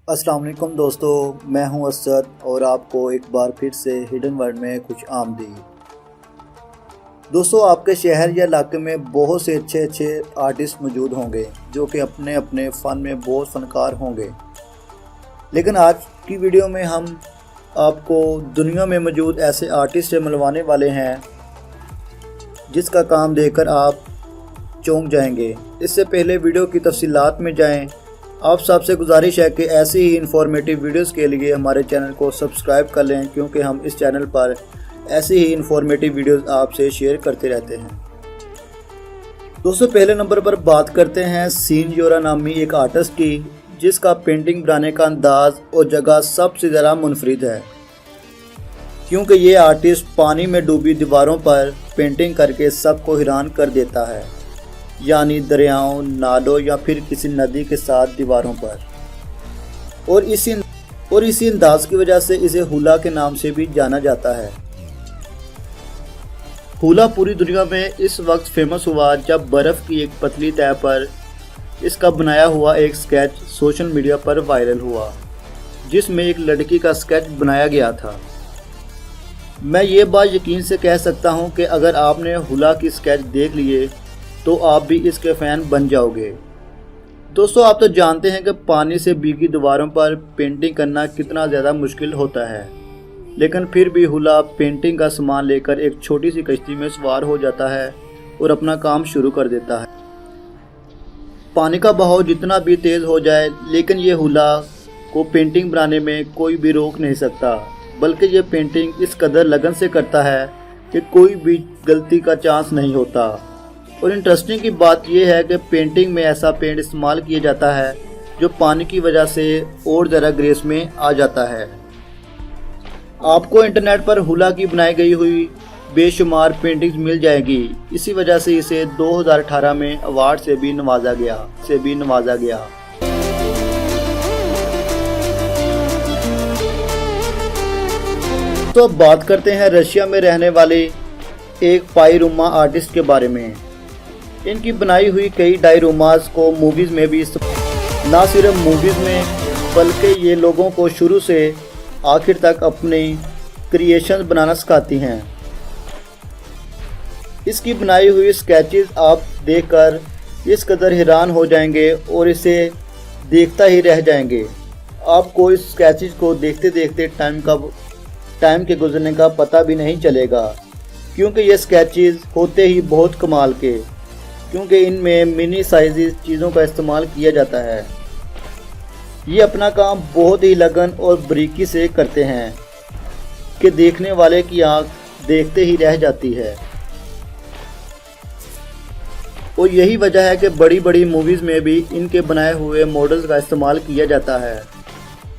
अस्सलाम वालेकुम दोस्तों, मैं हूं असद और आपको एक बार फिर से हिडन वर्ल्ड में खुश आमदीद। दोस्तों, आपके शहर या इलाके में बहुत से अच्छे आर्टिस्ट मौजूद होंगे जो कि अपने अपने फ़न में बहुत फ़नकार होंगे। लेकिन आज की वीडियो में हम आपको दुनिया में मौजूद ऐसे आर्टिस्ट से मिलवाने वाले हैं जिसका काम देखकर आप चौंक जाएंगे। इससे पहले वीडियो की तफसीलात में जाएं, आप सबसे गुजारिश है कि ऐसी ही इंफॉर्मेटिव वीडियोस के लिए हमारे चैनल को सब्सक्राइब कर लें, क्योंकि हम इस चैनल पर ऐसी ही इंफॉर्मेटिव वीडियोस आपसे शेयर करते रहते हैं। दोस्तों, पहले नंबर पर बात करते हैं सीन योरा नामी एक आर्टिस्ट की, जिसका पेंटिंग बनाने का अंदाज और जगह सबसे ज़्यादा मुनफरिद है, क्योंकि ये आर्टिस्ट पानी में डूबी दीवारों पर पेंटिंग करके सबको हैरान कर देता है, यानी दरियाओं, नालों या फिर किसी नदी के साथ दीवारों पर। और इसी अंदाज की वजह से इसे हुला के नाम से भी जाना जाता है। हुला पूरी दुनिया में इस वक्त फेमस हुआ जब बर्फ़ की एक पतली तह पर इसका बनाया हुआ एक स्केच सोशल मीडिया पर वायरल हुआ, जिसमें एक लड़की का स्केच बनाया गया था। मैं ये बात यकीन से कह सकता हूँ कि अगर आपने हुला की स्केच देख लिए तो आप भी इसके फ़ैन बन जाओगे। दोस्तों, आप तो जानते हैं कि पानी से भीगी दीवारों पर पेंटिंग करना कितना ज़्यादा मुश्किल होता है, लेकिन फिर भी हुला पेंटिंग का सामान लेकर एक छोटी सी कश्ती में सवार हो जाता है और अपना काम शुरू कर देता है। पानी का बहाव जितना भी तेज़ हो जाए, लेकिन ये हुला को पेंटिंग बनाने में कोई भी रोक नहीं सकता, बल्कि ये पेंटिंग इस कदर लगन से करता है कि कोई भी गलती का चांस नहीं होता। और इंटरेस्टिंग की बात यह है कि पेंटिंग में ऐसा पेंट इस्तेमाल किया जाता है जो पानी की वजह से और ज़रा ग्रेस में आ जाता है। आपको इंटरनेट पर हुला की बनाई गई हुई बेशुमार पेंटिंग्स मिल जाएगी। इसी वजह से इसे 2018 में अवार्ड से भी नवाजा गया। तो अब बात करते हैं रशिया में रहने वाले एक पायरुमा आर्टिस्ट के बारे में। इनकी बनाई हुई कई डायरोमास को मूवीज़ में भी, ना सिर्फ मूवीज़ में बल्कि ये लोगों को शुरू से आखिर तक अपनी क्रिएशंस बनाना सिखाती हैं। इसकी बनाई हुई स्केचेस आप देखकर इस कदर हैरान हो जाएंगे और इसे देखता ही रह जाएंगे। आपको इस स्केचेस को देखते देखते टाइम के गुजरने का पता भी नहीं चलेगा, क्योंकि ये स्केचेस होते ही बहुत कमाल के, क्योंकि इनमें मिनी साइज़ चीज़ों का इस्तेमाल किया जाता है। ये अपना काम बहुत ही लगन और बारीकी से करते हैं कि देखने वाले की आंख देखते ही रह जाती है। और यही वजह है कि बड़ी बड़ी मूवीज़ में भी इनके बनाए हुए मॉडल्स का इस्तेमाल किया जाता है।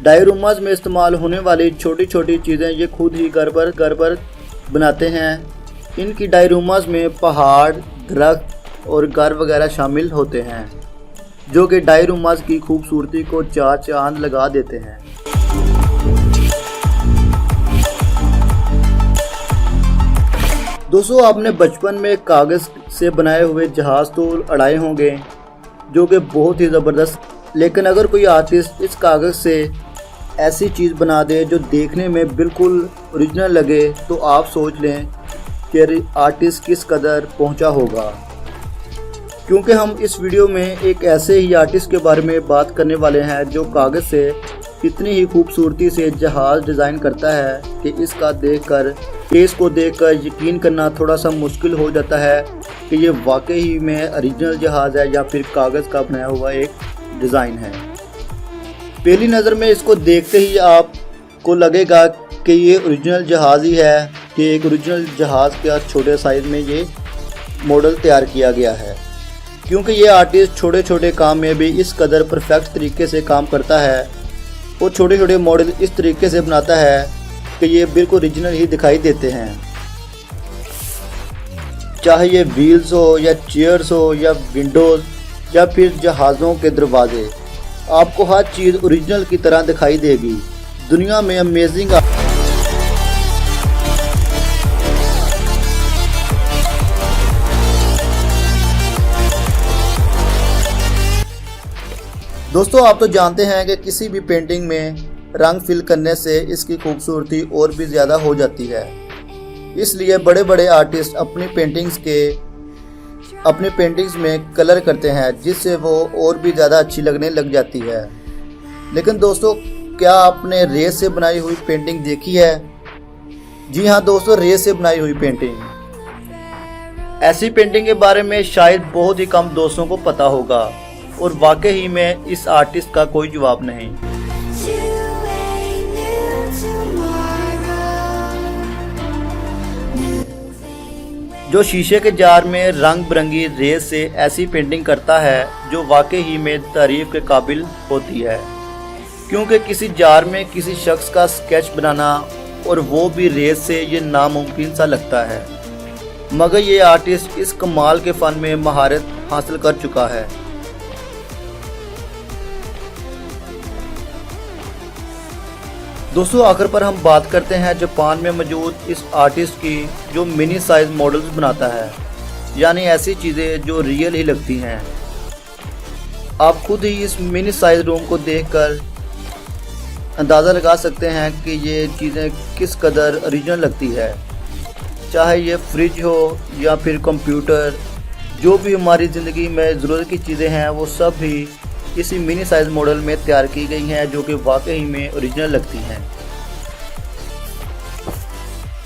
डायरोमास में इस्तेमाल होने वाली छोटी छोटी चीज़ें ये खुद ही घर पर बनाते हैं। इनकी डायरोमास में पहाड़, दरख्त और घर वगैरह शामिल होते हैं, जो कि डायरोमास की खूबसूरती को चार चांद लगा देते हैं। दोस्तों, आपने बचपन में कागज़ से बनाए हुए जहाज़ तो उड़ाए होंगे, जो कि बहुत ही ज़बरदस्त। लेकिन अगर कोई आर्टिस्ट इस कागज़ से ऐसी चीज़ बना दे जो देखने में बिल्कुल ओरिजिनल लगे, तो आप सोच लें कि आर्टिस्ट किस कदर पहुंचा होगा। क्योंकि हम इस वीडियो में एक ऐसे ही आर्टिस्ट के बारे में बात करने वाले हैं जो कागज़ से इतनी ही खूबसूरती से जहाज़ डिज़ाइन करता है कि इसको देखकर यकीन करना थोड़ा सा मुश्किल हो जाता है कि ये वाकई में ओरिजिनल जहाज़ है या फिर कागज़ का बनाया हुआ एक डिज़ाइन है। पहली नज़र में इसको देखते ही आपको लगेगा कि ये ओरिजिनल जहाज़ ही है, कि एक ओरिजिनल जहाज़ का छोटे साइज़ में ये मॉडल तैयार किया गया है। क्योंकि ये आर्टिस्ट छोटे छोटे काम में भी इस कदर परफेक्ट तरीके से काम करता है और छोटे छोटे मॉडल इस तरीके से बनाता है कि ये बिल्कुल ओरिजिनल ही दिखाई देते हैं। चाहे ये व्हील्स हो या चेयर्स हो या विंडोज़ या फिर जहाज़ों के दरवाजे, आपको हर चीज़ ओरिजिनल की तरह दिखाई देगी। दुनिया में अमेजिंग दोस्तों आप तो जानते हैं कि किसी भी पेंटिंग में रंग फिल करने से इसकी खूबसूरती और भी ज़्यादा हो जाती है। इसलिए बड़े बड़े आर्टिस्ट अपनी पेंटिंग्स में कलर करते हैं, जिससे वो और भी ज़्यादा अच्छी लगने लग जाती है। लेकिन दोस्तों, क्या आपने रेत से बनाई हुई पेंटिंग देखी है? जी हाँ दोस्तों, रेत से बनाई हुई पेंटिंग। ऐसी पेंटिंग के बारे में शायद बहुत ही कम दोस्तों को पता होगा और वाकई में इस आर्टिस्ट का कोई जवाब नहीं। जो शीशे के जार में रंग बिरंगी रेत से ऐसी पेंटिंग करता है जो वाकई ही में तारीफ के काबिल होती है, क्योंकि किसी जार में किसी शख्स का स्केच बनाना और वो भी रेत से, ये नामुमकिन सा लगता है। मगर ये आर्टिस्ट इस कमाल के फ़न में महारत हासिल कर चुका है। दोस्तों आखिर पर हम बात करते हैं जापान में मौजूद इस आर्टिस्ट की, जो मिनी साइज मॉडल्स बनाता है, यानी ऐसी चीज़ें जो रियल ही लगती हैं। आप खुद ही इस मिनी साइज रूम को देखकर अंदाज़ा लगा सकते हैं कि ये चीज़ें किस कदर ओरिजिनल लगती है। चाहे ये फ्रिज हो या फिर कंप्यूटर, जो भी हमारी ज़िंदगी में ज़रूरत की चीज़ें हैं वो सब भी इसी मिनी साइज मॉडल में तैयार की गई हैं, जो कि वाकई में ओरिजिनल लगती हैं।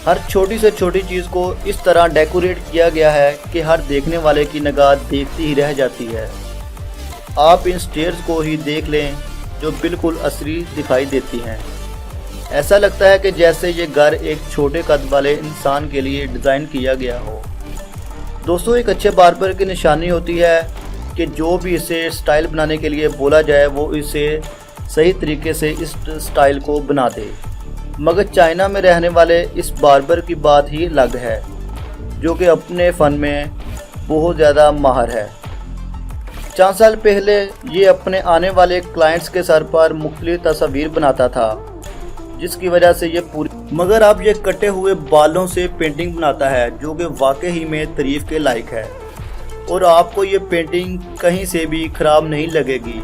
हर छोटी से छोटी चीज़ को इस तरह डेकोरेट किया गया है कि हर देखने वाले की निगाह देखती ही रह जाती है। आप इन स्टेयर्स को ही देख लें जो बिल्कुल असली दिखाई देती हैं। ऐसा लगता है कि जैसे ये घर एक छोटे कद वाले इंसान के लिए डिज़ाइन किया गया हो। दोस्तों एक अच्छे बार्बर की निशानी होती है कि जो भी इसे स्टाइल बनाने के लिए बोला जाए वो इसे सही तरीके से इस स्टाइल को बना दे। मगर चाइना में रहने वाले इस बार्बर की बात ही अलग है, जो कि अपने फ़न में बहुत ज़्यादा माहिर है। 4 साल पहले ये अपने आने वाले क्लाइंट्स के सर पर मुख्तलिफ तस्वीर बनाता था, जिसकी वजह से ये पूरी, मगर अब ये कटे हुए बालों से पेंटिंग बनाता है, जो कि वाकई ही में तारीफ के लायक है। और आपको ये पेंटिंग कहीं से भी ख़राब नहीं लगेगी।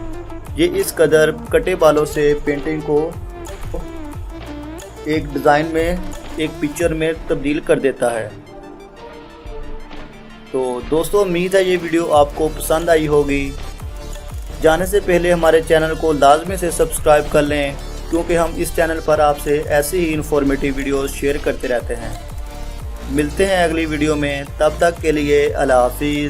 ये इस कदर कटे बालों से पेंटिंग को एक डिज़ाइन में, एक पिक्चर में तब्दील कर देता है। तो दोस्तों उम्मीद है ये वीडियो आपको पसंद आई होगी। जाने से पहले हमारे चैनल को लाजमी से सब्सक्राइब कर लें, क्योंकि हम इस चैनल पर आपसे ऐसी ही इन्फॉर्मेटिव वीडियोस शेयर करते रहते हैं। मिलते हैं अगली वीडियो में, तब तक के लिए अल्लाह हाफिज़।